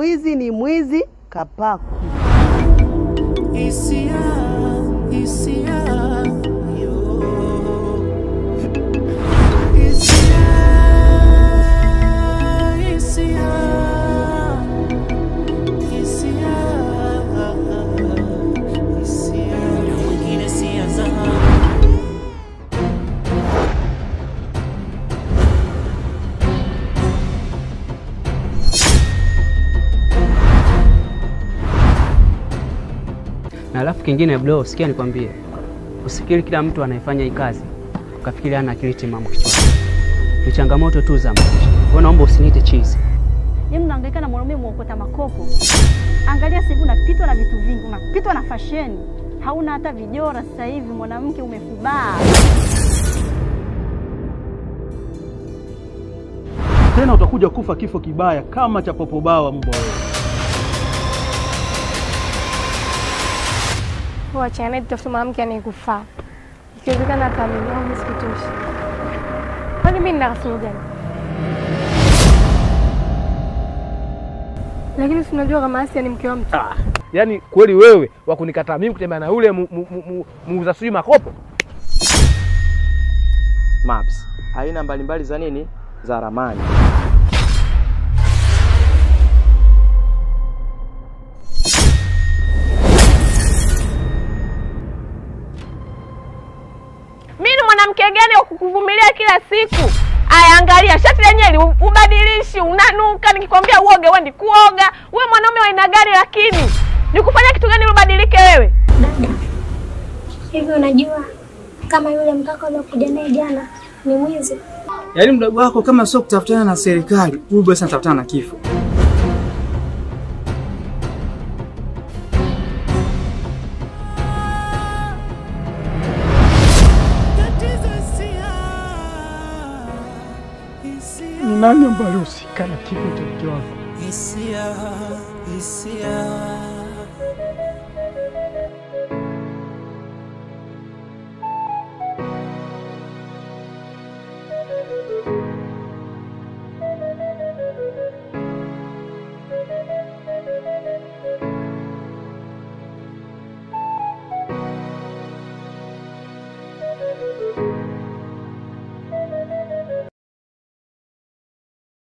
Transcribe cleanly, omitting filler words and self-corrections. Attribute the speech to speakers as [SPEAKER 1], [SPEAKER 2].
[SPEAKER 1] mwizi ni mwizi kapaku.
[SPEAKER 2] Isia yo. Isia mwingine sia za
[SPEAKER 3] Na alafu kingine bro, sikia nikwambie. Usikiri kila mtu anayefanya hii kazi ukafikiri ana akili timamu kichwani. Ni changamoto tu za maisha. Wewe naomba usiniite cheese.
[SPEAKER 4] Yeye mnahangaika na mwanaume muokota makopo. Angalia sasa hivi unapitwa na vitu vingi, unapitwa na fashion. Hauna hata vijora sasa hivi, mwanamke umefubaa.
[SPEAKER 5] Tena utakuja kufa kifo kibaya kama cha popobawa mbwa wewe.
[SPEAKER 6] Wachane tutafuta mwanamke anayekufaa. Ikiwezekana kama mimi sikutosha. Kwani mimi nina kasoro gani? Lakini tunajua kama Asia ni mke wa mtu.
[SPEAKER 7] Yaani kweli wewe wa kunikataa mimi kutembea na yule muuza sui makopo?
[SPEAKER 8] Maps, aina mbalimbali za nini? Za ramani.
[SPEAKER 6] Mimi ni mwanamke gani wa kukuvumilia kila siku? Aya, angalia shati lenyewe ubadilishi, unanuka, nikikwambia uoge wewe kuoga. Wewe mwanaume wa aina gani lakini? Nikufanya kitu gani ubadilike wewe?
[SPEAKER 9] Dada, hivi unajua kama yule mkaka uliokuja naye jana ni mwizi?
[SPEAKER 10] Yaani mdogo wako kama sio kutafutana na serikali, huyu basi anatafutana na kifo.
[SPEAKER 5] Ni nani ambaye usikana kifo cha mke wako?
[SPEAKER 2] Isia